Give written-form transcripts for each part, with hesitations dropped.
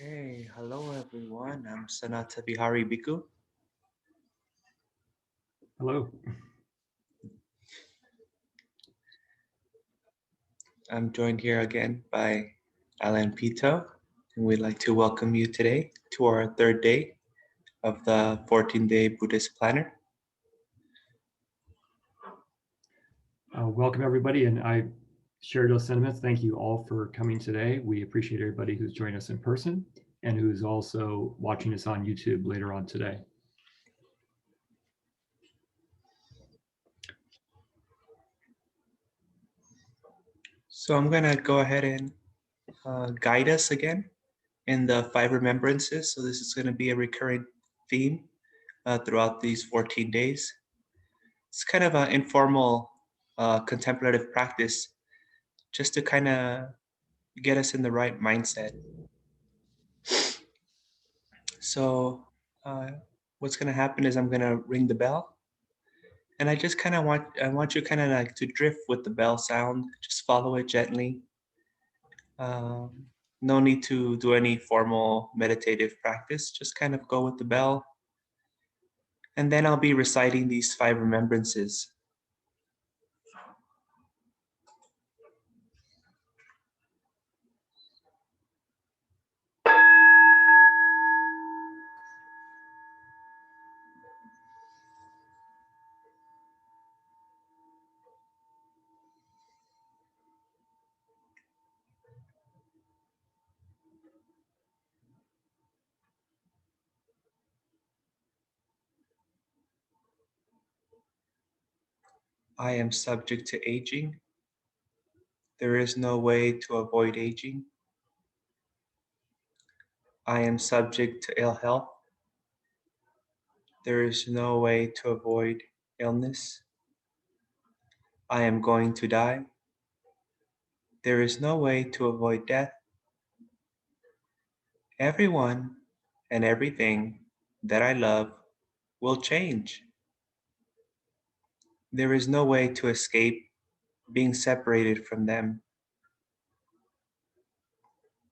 Okay, hello everyone. I'm Sanata Vihari Bhikkhu. Hello. I'm joined here again by Alan Pito, and we'd like to welcome you today to our third day of the 14-day Buddhist planner. Welcome everybody, and I share those sentiments. Thank you all for coming today. We appreciate everybody who's joined us in person and who's also watching us on YouTube later on today. So I'm going to go ahead and guide us again in the Five Remembrances. So this is going to be a recurring theme throughout these 14 days. It's kind of an informal contemplative practice just to kind of get us in the right mindset. So what's going to happen is I'm going to ring the bell, and I just kind of want you kind of like to drift with the bell sound. Just follow it gently. Um, no need to do any formal meditative practice. Just kind of go with the bell, and then I'll be reciting these five remembrances. I am subject to aging. There is no way to avoid aging. I am subject to ill health. There is no way to avoid illness. I am going to die. There is no way to avoid death. Everyone and everything that I love will change. There is no way to escape being separated from them.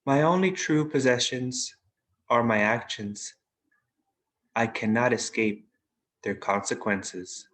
My only true possessions are my actions. I cannot escape their consequences.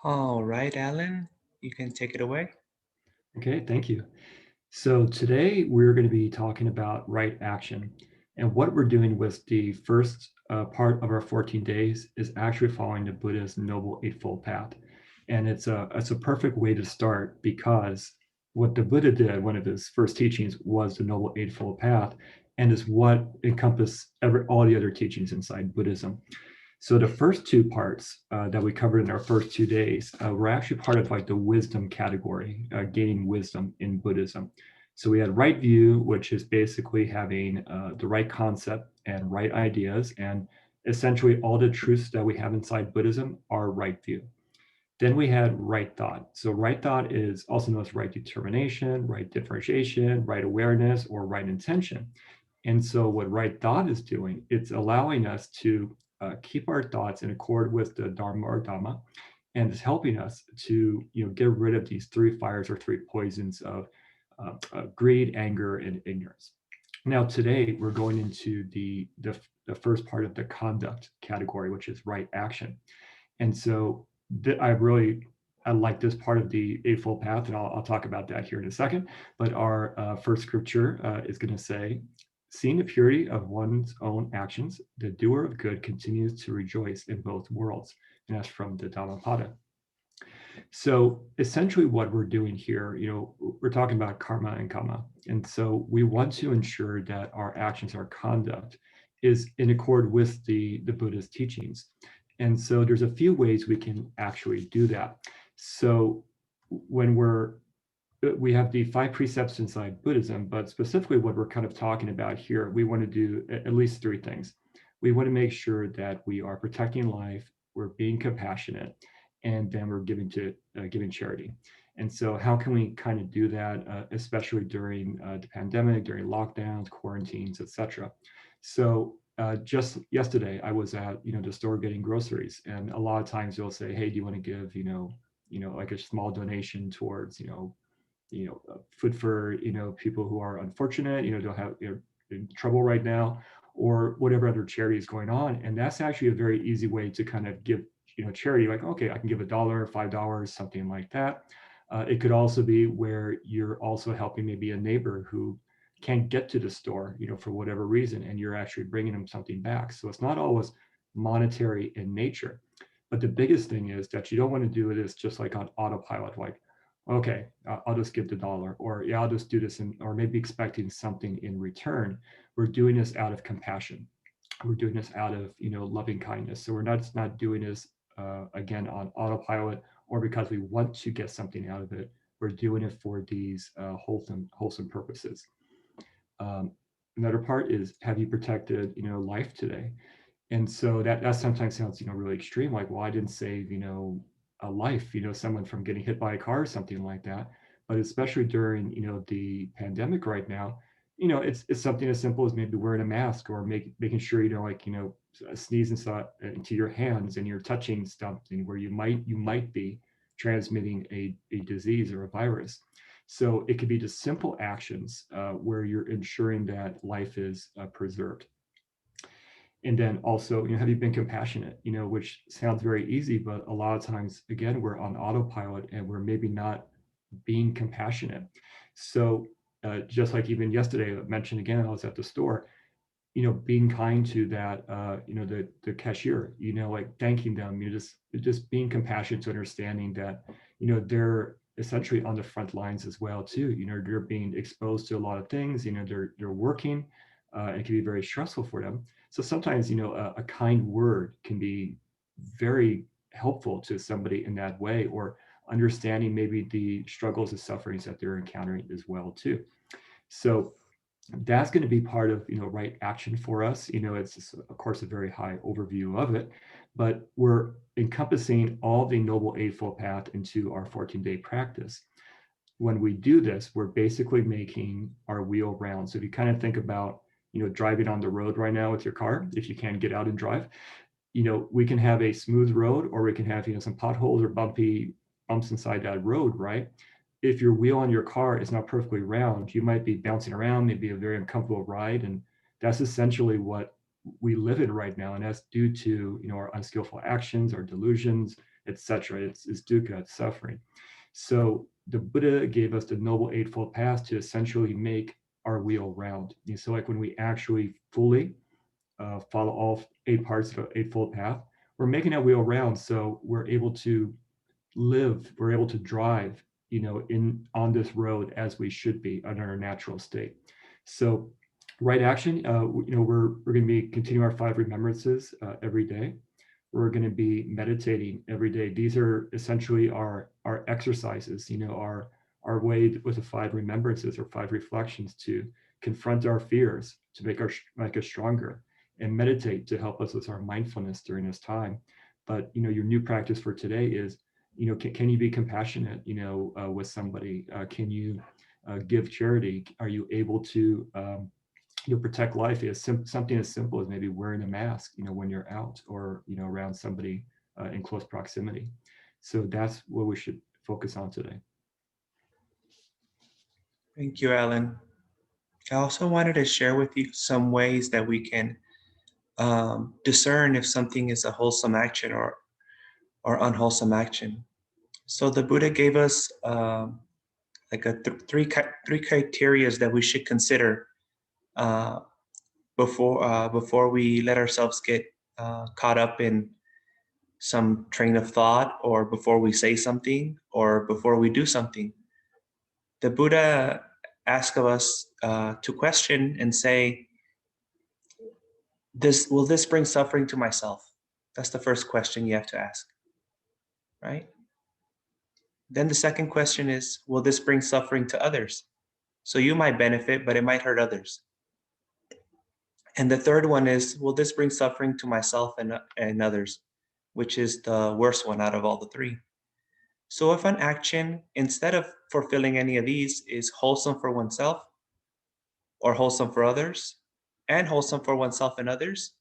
All right, Alan, you can take it away. Okay, thank you. So today we're going to be talking about right action. And what we're doing with the first part of our 14 days is actually following the Buddha's Noble Eightfold Path. And it's a perfect way to start because what the Buddha did, one of his first teachings was the Noble Eightfold Path, and is what encompass all the other teachings inside Buddhism. So the first two parts that we covered in our first 2 days were actually part of like the wisdom category, gaining wisdom in Buddhism. So we had right view, which is basically having the right concept and right ideas, and essentially all the truths that we have inside Buddhism are right view. Then we had right thought. So right thought is also known as right determination, right differentiation, right awareness, or right intention. And so what right thought is doing, it's allowing us to keep our thoughts in accord with the Dharma or Dhamma, and is helping us to get rid of these three fires or three poisons of greed, anger, and ignorance. Now today we're going into the first part of the conduct category, which is right action. And so I like this part of the Eightfold Path, and I'll talk about that here in a second. But our first scripture is going to say, seeing the purity of one's own actions, the doer of good continues to rejoice in both worlds. And that's from the Dhammapada. So essentially what we're doing here, we're talking about karma and kamma. And so we want to ensure that our actions, our conduct is in accord with the Buddhist teachings. And so there's a few ways we can actually do that. So when we have the 5 precepts inside Buddhism, but specifically what we're kind of talking about here, we want to do at least 3 things. We want to make sure that we are protecting life, we're being compassionate, and then we're giving charity. And so how can we kind of do that, especially during the pandemic, during lockdowns, quarantines, etc. So just yesterday, I was at the store getting groceries, and a lot of times you'll say, "Hey, do you want to give like a small donation towards food for people who are unfortunate, don't have in trouble right now, or whatever other charity is going on." And that's actually a very easy way to kind of give charity. Like, okay, I can give $1, $5, something like that. It could also be where you're also helping maybe a neighbor who can't get to the store, for whatever reason, and you're actually bringing them something back. So it's not always monetary in nature. But the biggest thing is that you don't want to do this just like on autopilot, like, okay, I'll just give the dollar, or yeah, I'll just do this, or maybe expecting something in return. We're doing this out of compassion. We're doing this out of loving kindness. So we're not doing this again on autopilot or because we want to get something out of it. We're doing it for these wholesome purposes. Um, Another part is, have you protected life today? And so that sometimes sounds really extreme, like, well, I didn't save a life, someone from getting hit by a car or something like that. But especially during the pandemic right now, it's something as simple as maybe wearing a mask, or making sure like sneeze into your hands and you're touching something where you might be transmitting a disease or a virus. So it could be just simple actions where you're ensuring that life is preserved. And then also, have you been compassionate, which sounds very easy, but a lot of times, again, we're on autopilot and we're maybe not being compassionate. So just like even yesterday, I mentioned again, I was at the store, being kind to that, the cashier, like thanking them, just being compassionate, to understanding that, they're essentially on the front lines as well too. They're being exposed to a lot of things. They're working. It can be very stressful for them. So sometimes, a kind word can be very helpful to somebody in that way, or understanding maybe the struggles and sufferings that they're encountering as well too. So that's going to be part of right action for us. It's just, of course, a very high overview of it, but we're encompassing all the Noble Eightfold Path into our 14-day practice. When we do this, we're basically making our wheel round. So if you kind of think about driving on the road right now with your car, if you can get out and drive, we can have a smooth road, or we can have some potholes or bumpy bumps inside that road, right? If your wheel on your car is not perfectly round, you might be bouncing around, maybe a very uncomfortable ride. And that's essentially what we live in right now. And that's due to our unskillful actions, our delusions, etc. It's dukkha, it's suffering. So the Buddha gave us the Noble Eightfold Path to essentially make our wheel round. So like when we actually fully follow all 8 parts of the Eightfold Path, we're making that wheel round, so we're able to live, we're able to drive, in on this road as we should be under our natural state. So, right action, we're going to be continuing our 5 remembrances every day. We're going to be meditating every day. These are essentially our exercises, our way with the 5 remembrances or 5 reflections to confront our fears, to make us stronger, and meditate to help us with our mindfulness during this time. But your new practice for today is, can you be compassionate, with somebody? Can you give charity? Are you able to protect life? Is something as simple as maybe wearing a mask, when you're out, or around somebody in close proximity. So that's what we should focus on today. Thank you, Alan. I also wanted to share with you some ways that we can discern if something is a wholesome action or unwholesome action. So the Buddha gave us like three criterias that we should consider uh, before we let ourselves get caught up in some train of thought, or before we say something, or before we do something. The Buddha asks of us to question and say, Will this bring suffering to myself? That's the first question you have to ask, right? Then the second question is, will this bring suffering to others? So you might benefit, but it might hurt others. And the third one is, will this bring suffering to myself and others, which is the worst one out of all the three. So if an action, instead of fulfilling any of these, is wholesome for oneself or wholesome for others and wholesome for oneself and others,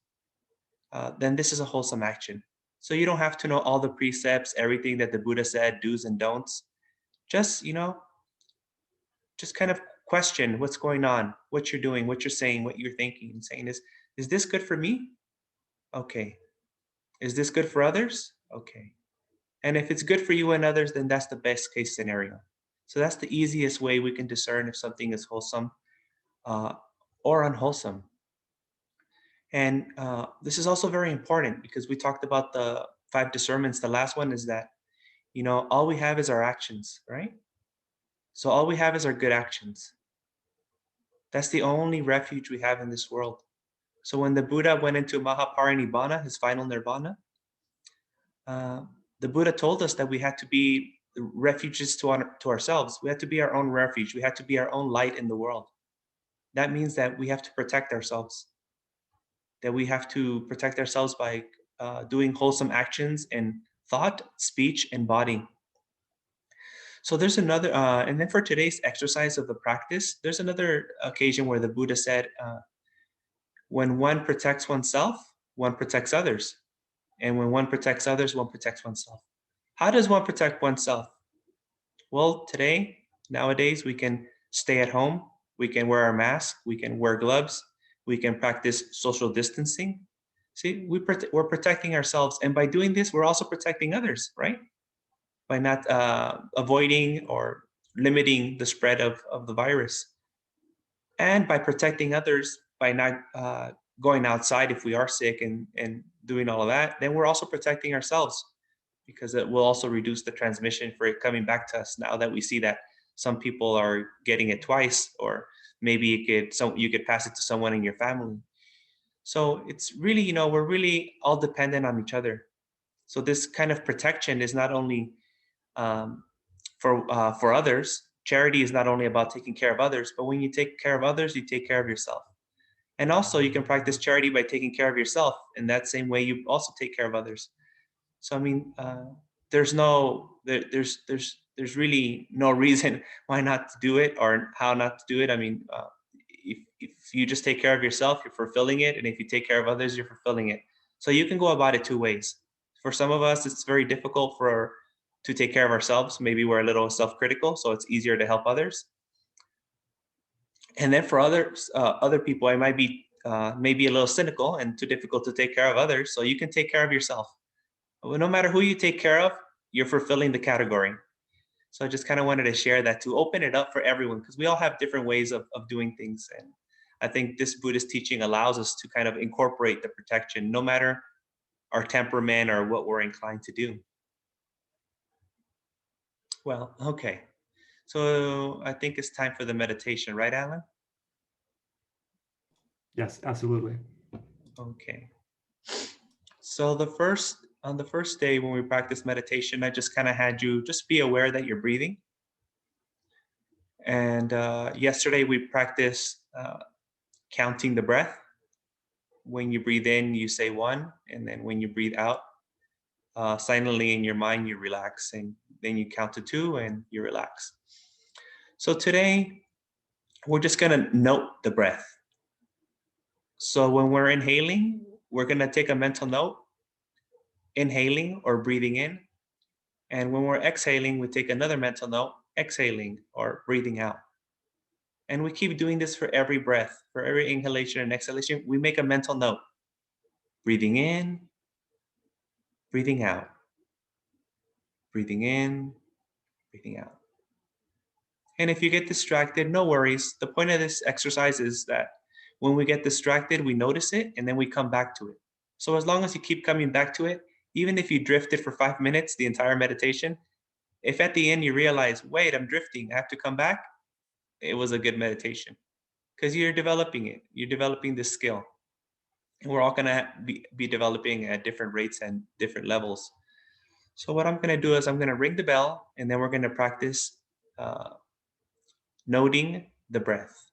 then this is a wholesome action. So you don't have to know all the precepts, everything that the Buddha said, do's and don'ts. Just, just kind of question what's going on, what you're doing, what you're saying, what you're thinking, and saying is this good for me? Okay. Is this good for others? Okay. And if it's good for you and others, then that's the best case scenario. So that's the easiest way we can discern if something is wholesome uh, or unwholesome. And this is also very important because we talked about the five discernments. The last one is that, all we have is our actions, right? So all we have is our good actions. That's the only refuge we have in this world. So when the Buddha went into Mahaparinibbana, his final nirvana, uh, the Buddha told us that we had to be refuges to ourselves. We had to be our own refuge. We had to be our own light in the world. That means that we have to protect ourselves, that we have to protect ourselves by doing wholesome actions in thought, speech, and body. So there's another, and then for today's exercise of the practice, there's another occasion where the Buddha said, when one protects oneself, one protects others. And when one protects others, one protects oneself. How does one protect oneself? Well, nowadays, we can stay at home, we can wear our mask, we can wear gloves, we can practice social distancing. See, we're protecting ourselves. And by doing this, we're also protecting others, right? By not avoiding or limiting the spread of the virus. And by protecting others, by not going outside if we are sick and doing all of that, then we're also protecting ourselves because it will also reduce the transmission for it coming back to us now that we see that some people are getting it twice, or maybe you could pass it to someone in your family. So it's really, we're really all dependent on each other. So this kind of protection is not only um, for others. Charity is not only about taking care of others, but when you take care of others, you take care of yourself. And also, you can practice charity by taking care of yourself. In that same way, you also take care of others. So I mean, there's really no reason why not to do it or how not to do it. I mean, if you just take care of yourself, you're fulfilling it, and if you take care of others, you're fulfilling it. So you can go about it two ways. For some of us, it's very difficult to take care of ourselves. Maybe we're a little self-critical, so it's easier to help others. And then for other people, I might be maybe a little cynical and too difficult to take care of others. So you can take care of yourself. Well, no matter who you take care of, you're fulfilling the category. So I just kind of wanted to share that to open it up for everyone because we all have different ways of doing things. And I think this Buddhist teaching allows us to kind of incorporate the protection no matter our temperament or what we're inclined to do. Well, okay. So I think it's time for the meditation, right, Alan? Yes, absolutely. Okay. So on the first day when we practice meditation, I just kind of had you just be aware that you're breathing. And yesterday we practiced counting the breath. When you breathe in, you say one, and then when you breathe out, silently in your mind, you relax, and then you count to two and you relax. So today, we're just gonna note the breath. So when we're inhaling, we're gonna take a mental note, inhaling or breathing in. And when we're exhaling, we take another mental note, exhaling or breathing out. And we keep doing this for every breath, for every inhalation and exhalation. We make a mental note, breathing in, breathing out, breathing in, breathing out. And if you get distracted, no worries. The point of this exercise is that when we get distracted, we notice it and then we come back to it. So as long as you keep coming back to it, even if you drifted for 5 minutes, the entire meditation, if at the end you realize, wait, I'm drifting, I have to come back, it was a good meditation because you're developing it. You're developing this skill. and we're all gonna be developing at different rates and different levels. So what I'm gonna do is I'm gonna ring the bell, and then we're gonna practice uh, noting the breath.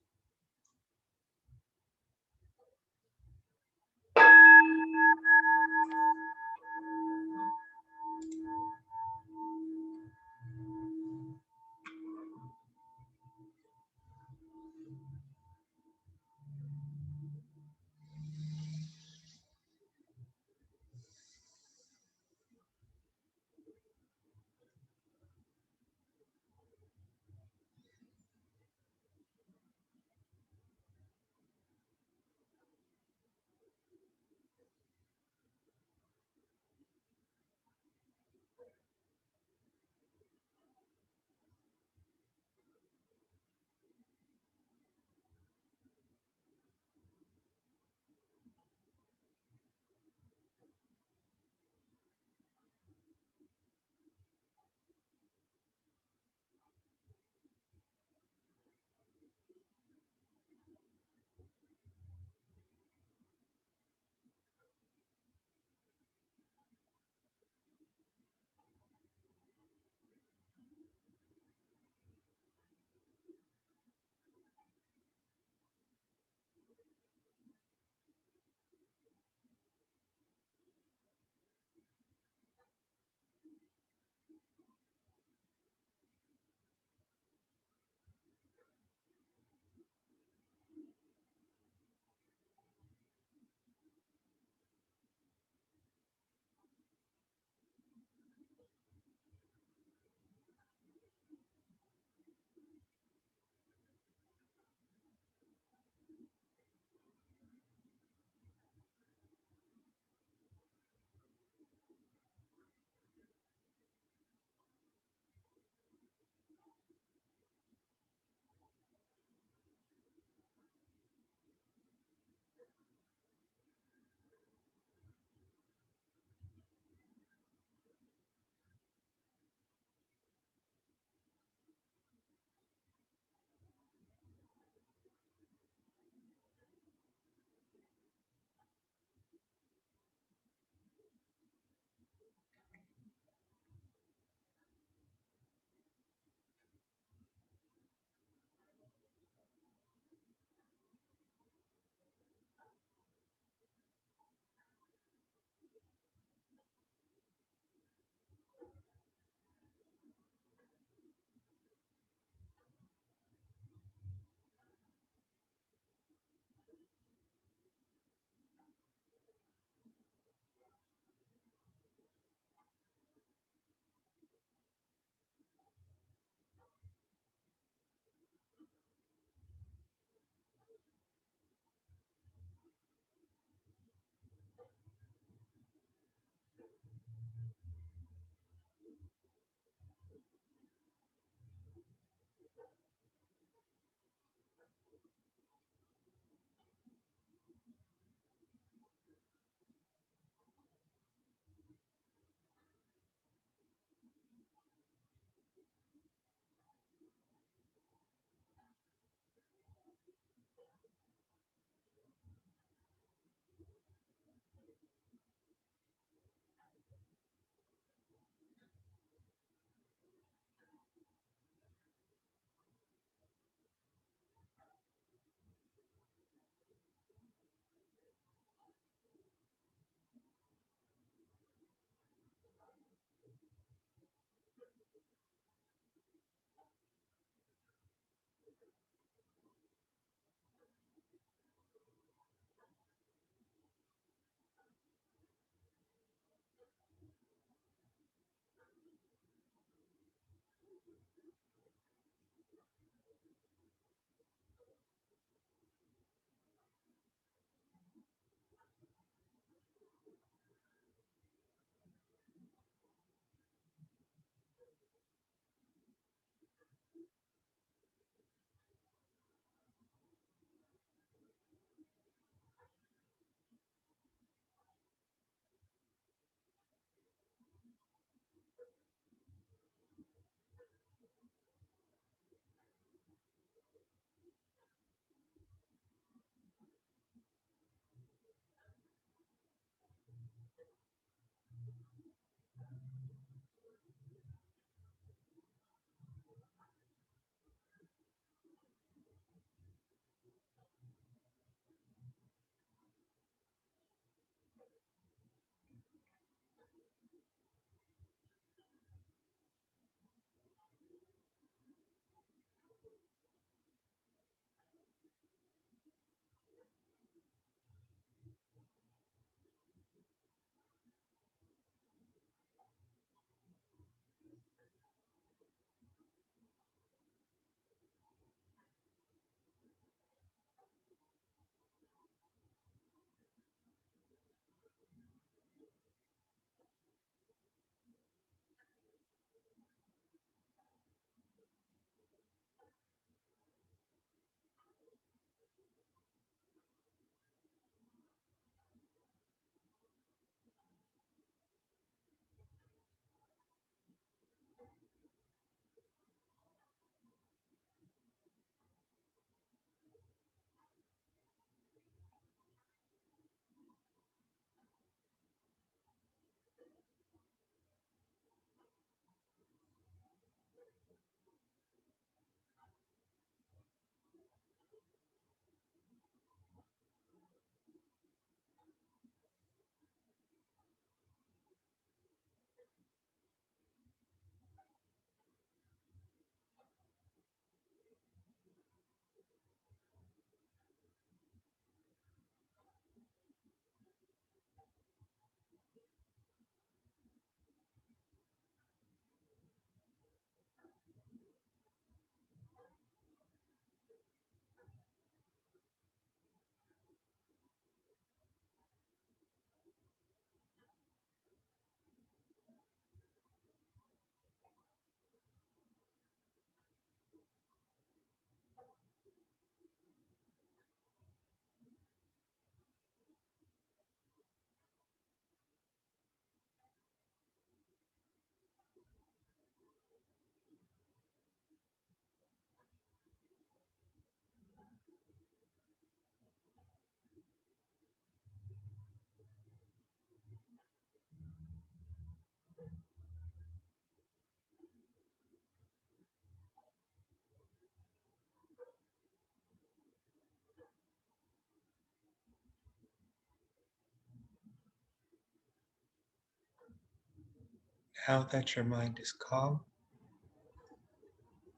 Now that your mind is calm,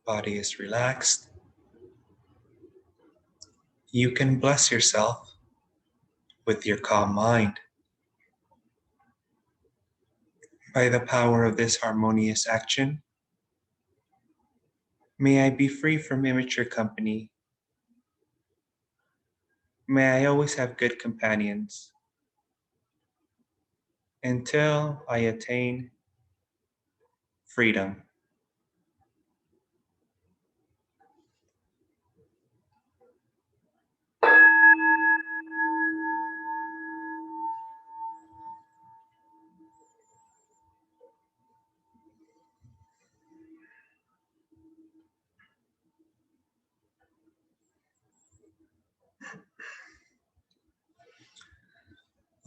body is relaxed, you can bless yourself with your calm mind. By the power of this harmonious action, may I be free from immature company. May I always have good companions until I attain freedom.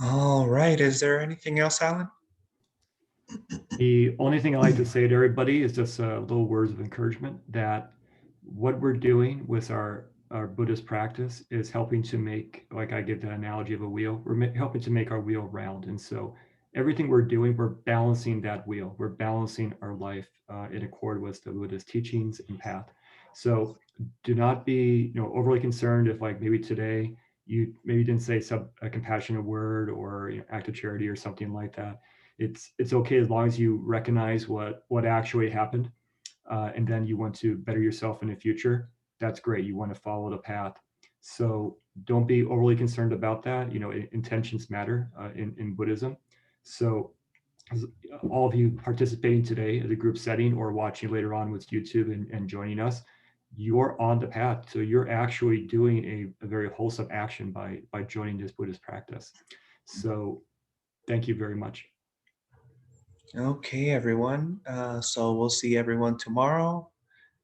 All right. Is there anything else, Alan? The only thing I like to say to everybody is just little words of encouragement that what we're doing with our Buddhist practice is helping to make, like I give the analogy of a wheel, we're helping to make our wheel round. And so everything we're doing, we're balancing that wheel. We're balancing our life in accord with the Buddhist teachings and path. So do not be, overly concerned if like maybe today you maybe didn't say a compassionate word or act of charity or something like that. It's okay as long as you recognize what actually happened, and then you want to better yourself in the future. That's great. You want to follow the path. So don't be overly concerned about that. Intentions matter in Buddhism. So all of you participating today as a group setting or watching later on with YouTube and joining us, you're on the path. So you're actually doing a very wholesome action by joining this Buddhist practice. So thank you very much. Okay, everyone. So we'll see everyone tomorrow.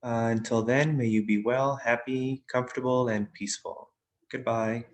Until then, may you be well, happy, comfortable, and peaceful. Goodbye.